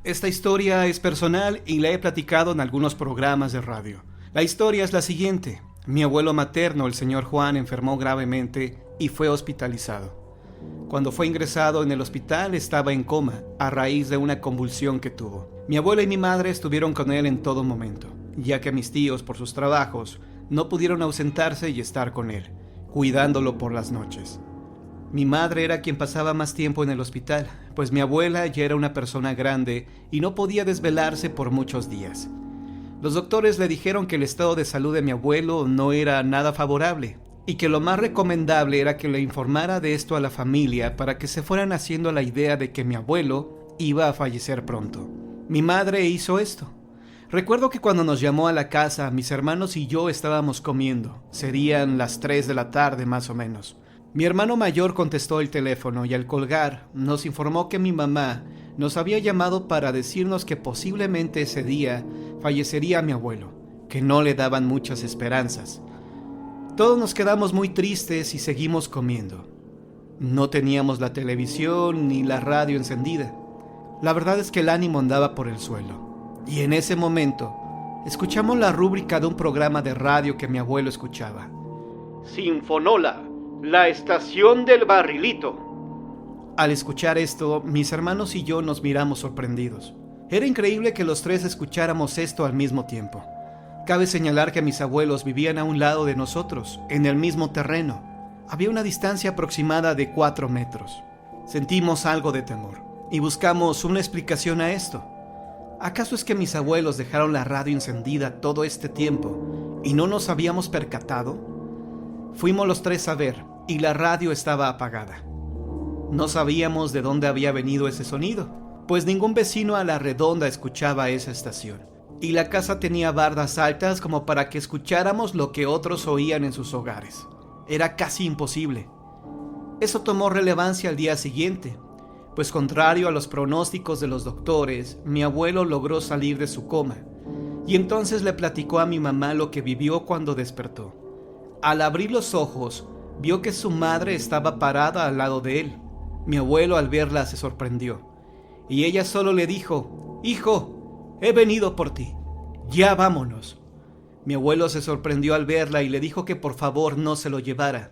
Esta historia es personal y la he platicado en algunos programas de radio. La historia es la siguiente. Mi abuelo materno, el señor Juan, enfermó gravemente y fue hospitalizado. Cuando fue ingresado en el hospital estaba en coma a raíz de una convulsión que tuvo. Mi abuela y mi madre estuvieron con él en todo momento, ya que mis tíos, por sus trabajos, no pudieron ausentarse y estar con él, cuidándolo por las noches. Mi madre era quien pasaba más tiempo en el hospital, pues mi abuela ya era una persona grande y no podía desvelarse por muchos días. Los doctores le dijeron que el estado de salud de mi abuelo no era nada favorable y que lo más recomendable era que le informara de esto a la familia para que se fueran haciendo la idea de que mi abuelo iba a fallecer pronto. Mi madre hizo esto. Recuerdo que cuando nos llamó a la casa, mis hermanos y yo estábamos comiendo. Serían las 3 de la tarde más o menos. Mi hermano mayor contestó el teléfono y al colgar nos informó que mi mamá nos había llamado para decirnos que posiblemente ese día fallecería mi abuelo, que no le daban muchas esperanzas. Todos nos quedamos muy tristes y seguimos comiendo. No teníamos la televisión ni la radio encendida. La verdad es que el ánimo andaba por el suelo. Y en ese momento escuchamos la rúbrica de un programa de radio que mi abuelo escuchaba. Sinfonola, la estación del barrilito. Al escuchar esto, mis hermanos y yo nos miramos sorprendidos. Era increíble que los tres escucháramos esto al mismo tiempo. Cabe señalar que mis abuelos vivían a un lado de nosotros, en el mismo terreno. Había una distancia aproximada de 4 metros. Sentimos algo de temor y buscamos una explicación a esto. ¿Acaso es que mis abuelos dejaron la radio encendida todo este tiempo y no nos habíamos percatado? Fuimos los tres a ver y la radio estaba apagada. No sabíamos de dónde había venido ese sonido, pues ningún vecino a la redonda escuchaba esa estación. Y la casa tenía bardas altas como para que escucháramos lo que otros oían en sus hogares. Era casi imposible. Eso tomó relevancia al día siguiente, pues contrario a los pronósticos de los doctores, mi abuelo logró salir de su coma, y entonces le platicó a mi mamá lo que vivió cuando despertó. Al abrir los ojos, vio que su madre estaba parada al lado de él. Mi abuelo al verla se sorprendió, y ella solo le dijo: «Hijo, he venido por ti, ya vámonos». Mi abuelo se sorprendió al verla y le dijo que por favor no se lo llevara.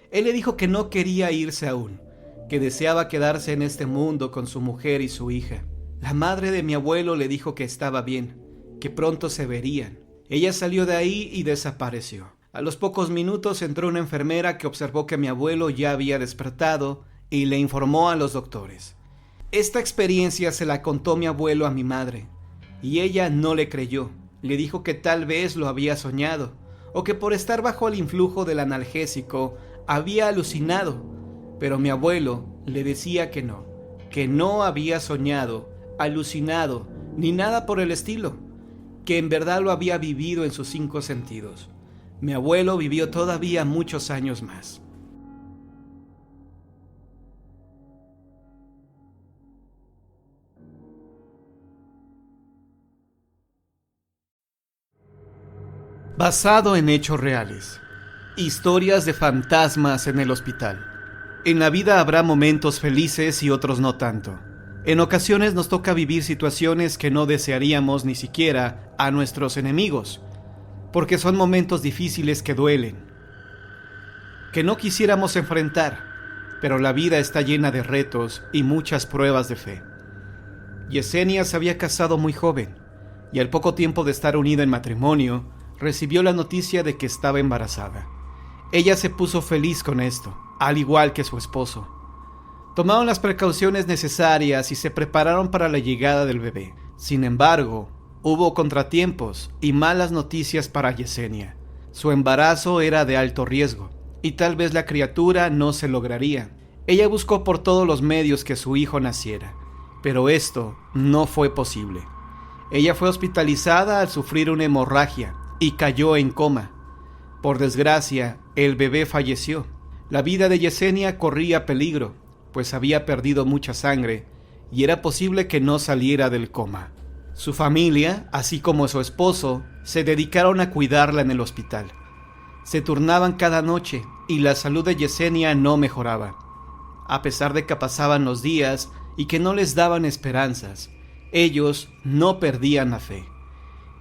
Él le dijo que no quería irse aún, que deseaba quedarse en este mundo con su mujer y su hija. La madre de mi abuelo le dijo que estaba bien, que pronto se verían. Ella salió de ahí y desapareció. A los pocos minutos entró una enfermera que observó que mi abuelo ya había despertado y le informó a los doctores. Esta experiencia se la contó mi abuelo a mi madre, y ella no le creyó. Le dijo que tal vez lo había soñado, o que por estar bajo el influjo del analgésico había alucinado, pero mi abuelo le decía que no había soñado, alucinado, ni nada por el estilo, que en verdad lo había vivido en sus 5 sentidos. Mi abuelo vivió todavía muchos años más. Basado en hechos reales. Historias de fantasmas en el hospital. En la vida habrá momentos felices y otros no tanto. En ocasiones nos toca vivir situaciones que no desearíamos ni siquiera a nuestros enemigos, porque son momentos difíciles que duelen, que no quisiéramos enfrentar, pero la vida está llena de retos y muchas pruebas de fe. Yesenia se había casado muy joven, y al poco tiempo de estar unida en matrimonio, recibió la noticia de que estaba embarazada. Ella se puso feliz con esto, al igual que su esposo. Tomaron las precauciones necesarias y se prepararon para la llegada del bebé. Sin embargo, hubo contratiempos y malas noticias para Yesenia. Su embarazo era de alto riesgo, y tal vez la criatura no se lograría. Ella buscó por todos los medios que su hijo naciera, pero esto no fue posible. Ella fue hospitalizada al sufrir una hemorragia y cayó en coma. Por desgracia, el bebé falleció. La vida de Yesenia corría peligro, pues había perdido mucha sangre y era posible que no saliera del coma. Su familia, así como su esposo, se dedicaron a cuidarla en el hospital. Se turnaban cada noche y la salud de Yesenia no mejoraba. A pesar de que pasaban los días y que no les daban esperanzas, Ellos no perdían la fe.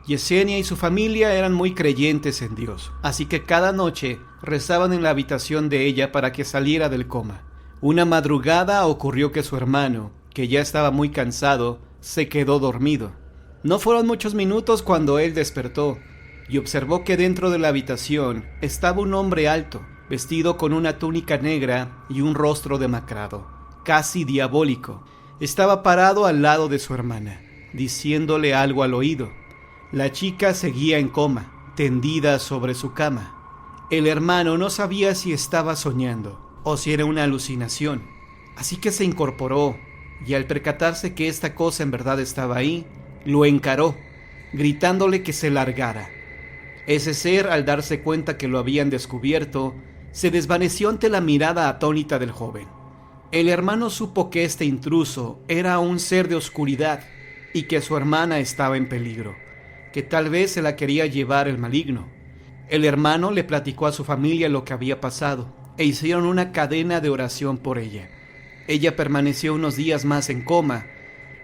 Yesenia y su familia eran muy creyentes en Dios, así que cada noche rezaban en la habitación de ella para que saliera del coma. Una madrugada ocurrió que su hermano, que ya estaba muy cansado, se quedó dormido. No fueron muchos minutos cuando él despertó y observó que dentro de la habitación estaba un hombre alto, vestido con una túnica negra y un rostro demacrado, casi diabólico. Estaba parado al lado de su hermana, diciéndole algo al oído. La chica seguía en coma, tendida sobre su cama. El hermano no sabía si estaba soñando o si era una alucinación, así que se incorporó y al percatarse que esta cosa en verdad estaba ahí, lo encaró, gritándole que se largara. Ese ser, al darse cuenta que lo habían descubierto, se desvaneció ante la mirada atónita del joven. El hermano supo que este intruso era un ser de oscuridad y que su hermana estaba en peligro, que tal vez se la quería llevar el maligno. El hermano le platicó a su familia lo que había pasado e hicieron una cadena de oración por ella. Ella permaneció unos días más en coma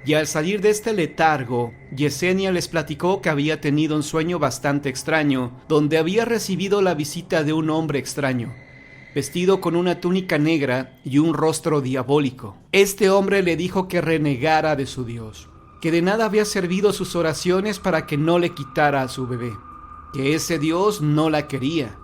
y al salir de este letargo, Yesenia les platicó que había tenido un sueño bastante extraño, donde había recibido la visita de un hombre extraño, vestido con una túnica negra y un rostro diabólico. Este hombre le dijo que renegara de su Dios, que de nada había servido sus oraciones para que no le quitara a su bebé, que ese Dios no la quería,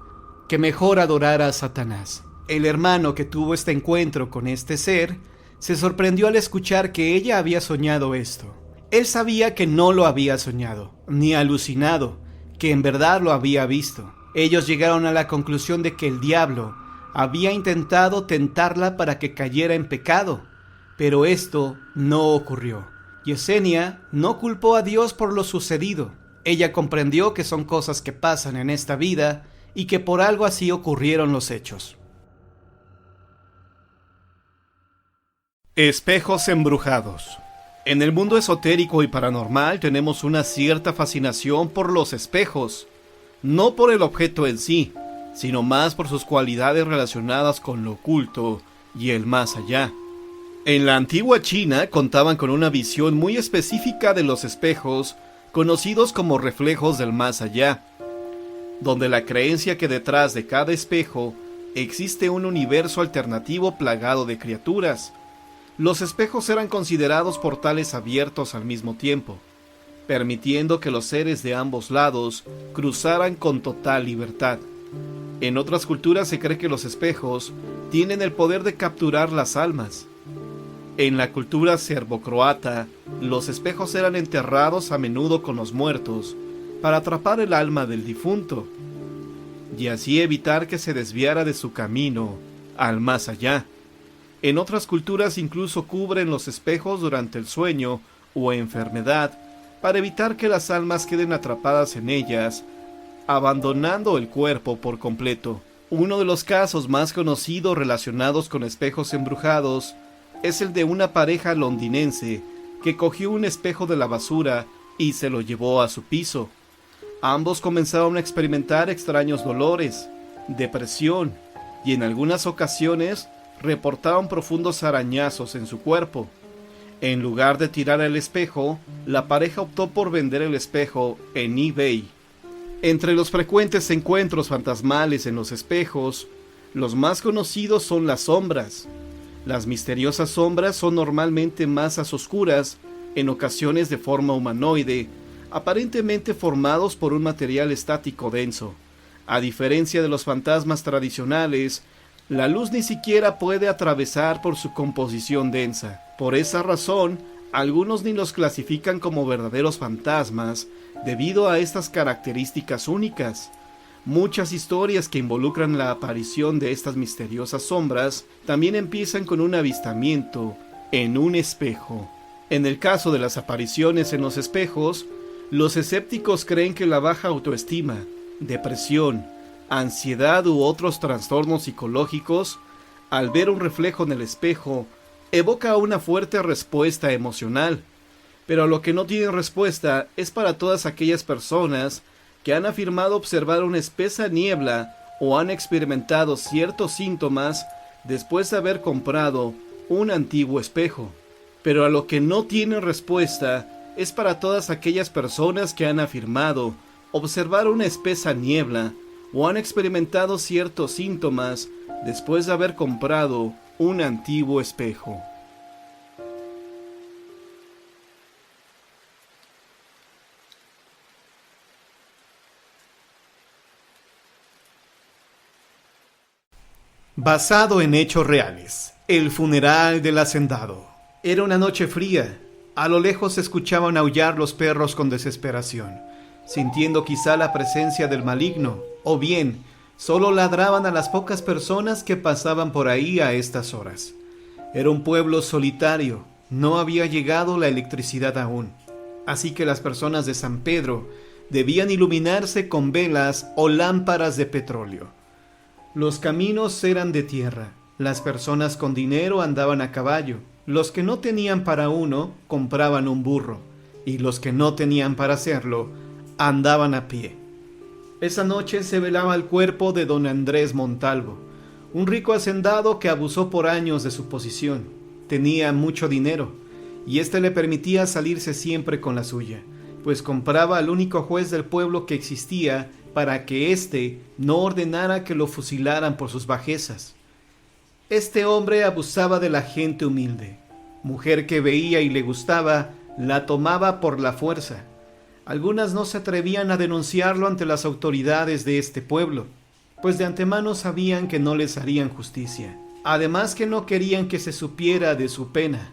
que mejor adorara a Satanás. El hermano que tuvo este encuentro con este ser se sorprendió al escuchar que ella había soñado esto. Él sabía que no lo había soñado, ni alucinado, que en verdad lo había visto. Ellos llegaron a la conclusión de que el diablo había intentado tentarla para que cayera en pecado, pero esto no ocurrió. Yesenia no culpó a Dios por lo sucedido. Ella comprendió que son cosas que pasan en esta vida y que por algo así ocurrieron los hechos. Espejos embrujados. En el mundo esotérico y paranormal tenemos una cierta fascinación por los espejos, no por el objeto en sí, sino más por sus cualidades relacionadas con lo oculto y el más allá. En la antigua China contaban con una visión muy específica de los espejos, conocidos como reflejos del más allá, donde la creencia que detrás de cada espejo existe un universo alternativo plagado de criaturas. Los espejos eran considerados portales abiertos al mismo tiempo, permitiendo que los seres de ambos lados cruzaran con total libertad. En otras culturas se cree que los espejos tienen el poder de capturar las almas. En la cultura serbocroata, los espejos eran enterrados a menudo con los muertos para atrapar el alma del difunto y así evitar que se desviara de su camino al más allá. En otras culturas incluso cubren los espejos durante el sueño o enfermedad para evitar que las almas queden atrapadas en ellas, abandonando el cuerpo por completo. Uno de los casos más conocidos relacionados con espejos embrujados es el de una pareja londinense que cogió un espejo de la basura y se lo llevó a su piso. Ambos comenzaron a experimentar extraños dolores, depresión y en algunas ocasiones reportaron profundos arañazos en su cuerpo. En lugar de tirar el espejo, la pareja optó por vender el espejo en eBay. Entre los frecuentes encuentros fantasmales en los espejos, los más conocidos son las sombras. Las misteriosas sombras son normalmente masas oscuras, en ocasiones de forma humanoide, aparentemente formados por un material estático denso. A diferencia de los fantasmas tradicionales, la luz ni siquiera puede atravesar por su composición densa. Por esa razón, algunos ni los clasifican como verdaderos fantasmas debido a estas características únicas. Muchas historias que involucran la aparición de estas misteriosas sombras también empiezan con un avistamiento en un espejo. En el caso de las apariciones en los espejos, los escépticos creen que la baja autoestima, depresión, ansiedad u otros trastornos psicológicos, al ver un reflejo en el espejo, evoca una fuerte respuesta emocional. Pero lo que no tiene respuesta es para todas aquellas personas que han afirmado observar una espesa niebla o han experimentado ciertos síntomas después de haber comprado un antiguo espejo. Pero a lo que no tiene respuesta es para todas aquellas personas que han afirmado observar una espesa niebla o han experimentado ciertos síntomas después de haber comprado un antiguo espejo. Basado en hechos reales, el funeral del hacendado. Era una noche fría. A lo lejos se escuchaban aullar los perros con desesperación, sintiendo quizá la presencia del maligno, o bien, solo ladraban a las pocas personas que pasaban por ahí a estas horas. Era un pueblo solitario, no había llegado la electricidad aún, así que las personas de San Pedro debían iluminarse con velas o lámparas de petróleo. Los caminos eran de tierra, las personas con dinero andaban a caballo, los que no tenían para uno compraban un burro, y los que no tenían para hacerlo andaban a pie. Esa noche se velaba el cuerpo de don Andrés Montalvo, un rico hacendado que abusó por años de su posición. Tenía mucho dinero, y éste le permitía salirse siempre con la suya, pues compraba al único juez del pueblo que existía para que éste no ordenara que lo fusilaran por sus bajezas. Este hombre abusaba de la gente humilde. Mujer que veía y le gustaba, la tomaba por la fuerza. Algunas no se atrevían a denunciarlo ante las autoridades de este pueblo, pues de antemano sabían que no les harían justicia. Además que no querían que se supiera de su pena.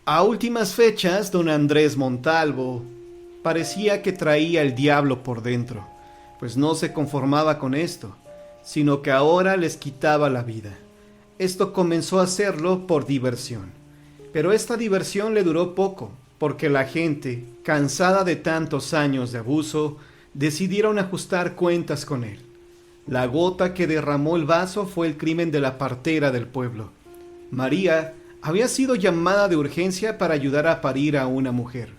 A últimas fechas, don Andrés Montalvo parecía que traía el diablo por dentro, pues no se conformaba con esto, sino que ahora les quitaba la vida. Esto comenzó a hacerlo por diversión, pero esta diversión le duró poco, porque la gente, cansada de tantos años de abuso, decidieron ajustar cuentas con él. La gota que derramó el vaso fue el crimen de la partera del pueblo. María había sido llamada de urgencia para ayudar a parir a una mujer,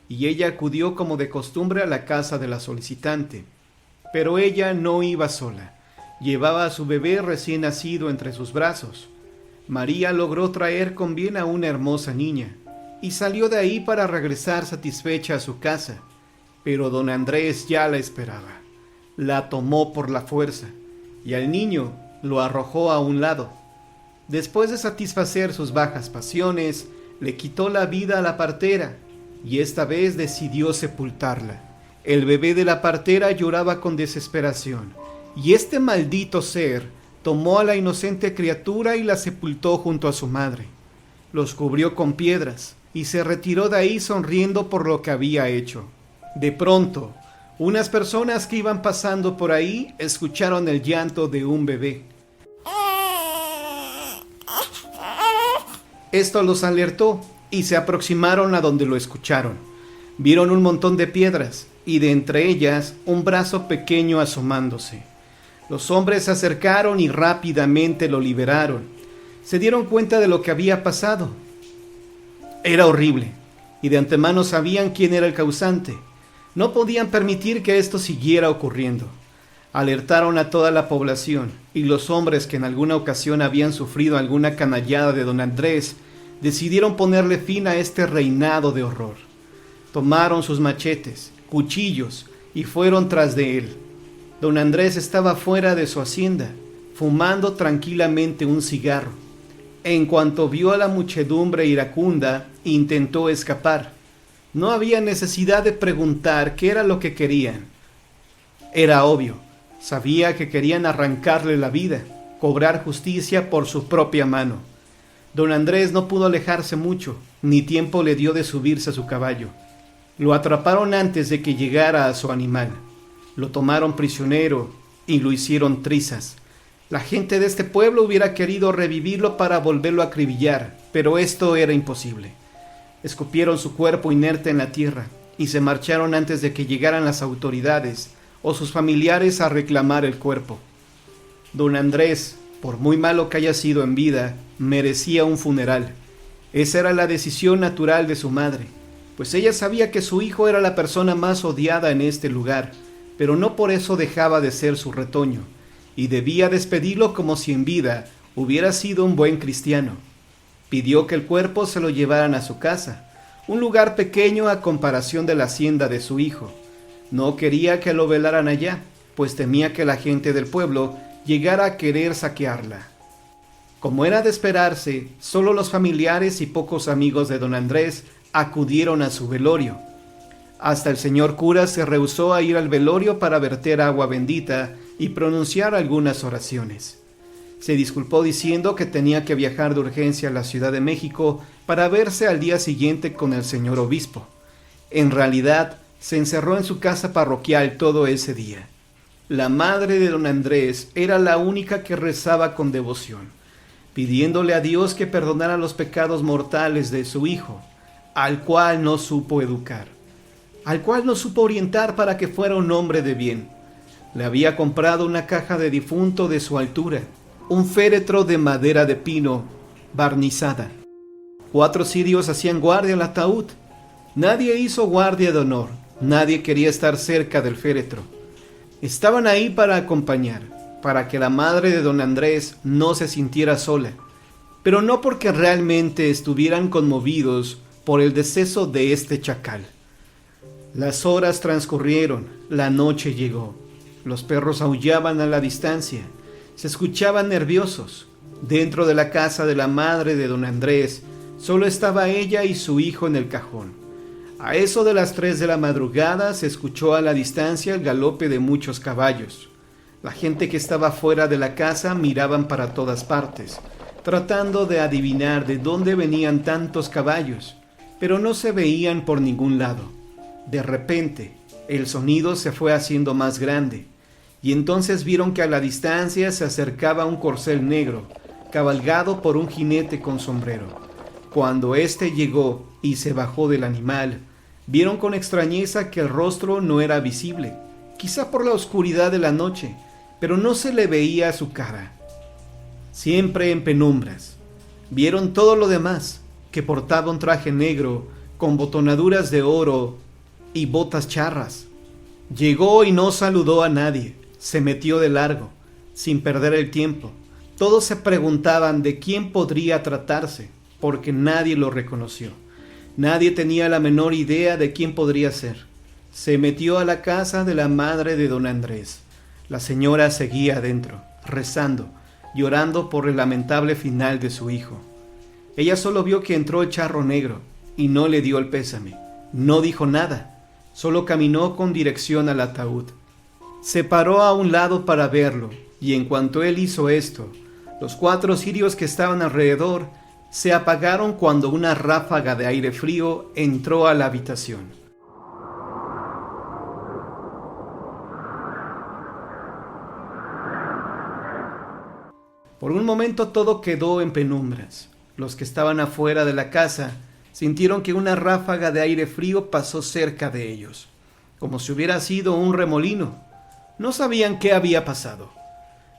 y ella acudió como de costumbre a la casa de la solicitante. Pero ella no iba sola. Llevaba a su bebé recién nacido entre sus brazos. María logró traer con bien a una hermosa niña y salió de ahí para regresar satisfecha a su casa. Pero don Andrés ya la esperaba. La tomó por la fuerza y al niño lo arrojó a un lado. Después de satisfacer sus bajas pasiones, le quitó la vida a la partera y esta vez decidió sepultarla. El bebé de la partera lloraba con desesperación, y este maldito ser tomó a la inocente criatura y la sepultó junto a su madre. Los cubrió con piedras, y se retiró de ahí sonriendo por lo que había hecho. De pronto, unas personas que iban pasando por ahí escucharon el llanto de un bebé. Esto los alertó, y se aproximaron a donde lo escucharon. Vieron un montón de piedras, y de entre ellas un brazo pequeño asomándose. Los hombres se acercaron y rápidamente lo liberaron. Se dieron cuenta de lo que había pasado. Era horrible, y de antemano sabían quién era el causante. No podían permitir que esto siguiera ocurriendo. Alertaron a toda la población, y los hombres que en alguna ocasión habían sufrido alguna canallada de don Andrés decidieron ponerle fin a este reinado de horror. Tomaron sus machetes, cuchillos y fueron tras de él. Don Andrés estaba fuera de su hacienda, fumando tranquilamente un cigarro. En cuanto vio a la muchedumbre iracunda, intentó escapar. No había necesidad de preguntar qué era lo que querían. Era obvio, sabía que querían arrancarle la vida, cobrar justicia por su propia mano. Don Andrés no pudo alejarse mucho, ni tiempo le dio de subirse a su caballo. Lo atraparon antes de que llegara a su animal. Lo tomaron prisionero y lo hicieron trizas. La gente de este pueblo hubiera querido revivirlo para volverlo a acribillar, pero esto era imposible. Escupieron su cuerpo inerte en la tierra y se marcharon antes de que llegaran las autoridades o sus familiares a reclamar el cuerpo. Don Andrés, por muy malo que haya sido en vida, merecía un funeral. Esa era la decisión natural de su madre, pues ella sabía que su hijo era la persona más odiada en este lugar, pero no por eso dejaba de ser su retoño, y debía despedirlo como si en vida hubiera sido un buen cristiano. Pidió que el cuerpo se lo llevaran a su casa, un lugar pequeño a comparación de la hacienda de su hijo. No quería que lo velaran allá, pues temía que la gente del pueblo llegara a querer saquearla. Como era de esperarse, solo los familiares y pocos amigos de don Andrés acudieron a su velorio. Hasta el señor cura se rehusó a ir al velorio para verter agua bendita y pronunciar algunas oraciones. Se disculpó diciendo que tenía que viajar de urgencia a la Ciudad de México para verse al día siguiente con el señor obispo. En realidad, se encerró en su casa parroquial todo ese día. La madre de don Andrés era la única que rezaba con devoción, pidiéndole a Dios que perdonara los pecados mortales de su hijo, al cual no supo educar, al cual no supo orientar para que fuera un hombre de bien. Le había comprado una caja de difunto de su altura, un féretro de madera de pino, barnizada. 4 cirios hacían guardia al ataúd. Nadie hizo guardia de honor, nadie quería estar cerca del féretro. Estaban ahí para acompañar, para que la madre de don Andrés no se sintiera sola, pero no porque realmente estuvieran conmovidos por el deceso de este chacal. Las horas transcurrieron, la noche llegó. Los perros aullaban a la distancia, se escuchaban nerviosos. Dentro de la casa de la madre de don Andrés, solo estaba ella y su hijo en el cajón. A eso de las 3 de la madrugada se escuchó a la distancia el galope de muchos caballos. La gente que estaba fuera de la casa miraban para todas partes, tratando de adivinar de dónde venían tantos caballos, pero no se veían por ningún lado. De repente, el sonido se fue haciendo más grande, y entonces vieron que a la distancia se acercaba un corcel negro, cabalgado por un jinete con sombrero. Cuando éste llegó y se bajó del animal, vieron con extrañeza que el rostro no era visible, quizá por la oscuridad de la noche, pero no se le veía su cara. Siempre en penumbras. Vieron todo lo demás, que portaba un traje negro, con botonaduras de oro y botas charras. Llegó y no saludó a nadie, se metió de largo, sin perder el tiempo. Todos se preguntaban de quién podría tratarse, porque nadie lo reconoció. Nadie tenía la menor idea de quién podría ser. Se metió a la casa de la madre de don Andrés. La señora seguía adentro, rezando, llorando por el lamentable final de su hijo. Ella solo vio que entró el charro negro y no le dio el pésame. No dijo nada, solo caminó con dirección al ataúd. Se paró a un lado para verlo, y en cuanto él hizo esto, los 4 cirios que estaban alrededor se apagaron cuando una ráfaga de aire frío entró a la habitación. Por un momento todo quedó en penumbras. Los que estaban afuera de la casa sintieron que una ráfaga de aire frío pasó cerca de ellos, como si hubiera sido un remolino. No sabían qué había pasado.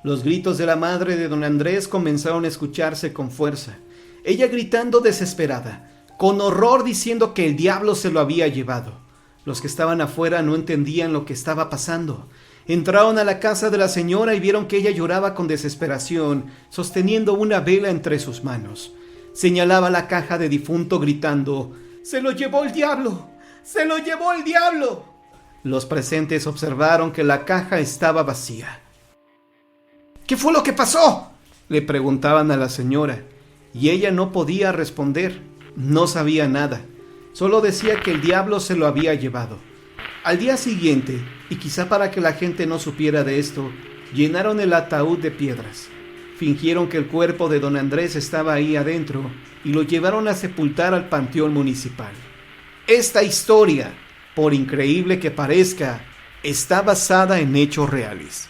Los gritos de la madre de don Andrés comenzaron a escucharse con fuerza. Ella gritando desesperada, con horror diciendo que el diablo se lo había llevado. Los que estaban afuera no entendían lo que estaba pasando. Entraron a la casa de la señora y vieron que ella lloraba con desesperación, sosteniendo una vela entre sus manos. Señalaba la caja de difunto gritando: ¡Se lo llevó el diablo! ¡Se lo llevó el diablo! Los presentes observaron que la caja estaba vacía. ¿Qué fue lo que pasó?, le preguntaban a la señora, y ella no podía responder. No sabía nada, solo decía que el diablo se lo había llevado. Al día siguiente, y quizá para que la gente no supiera de esto, llenaron el ataúd de piedras. Fingieron que el cuerpo de don Andrés estaba ahí adentro y lo llevaron a sepultar al panteón municipal. Esta historia, por increíble que parezca, está basada en hechos reales.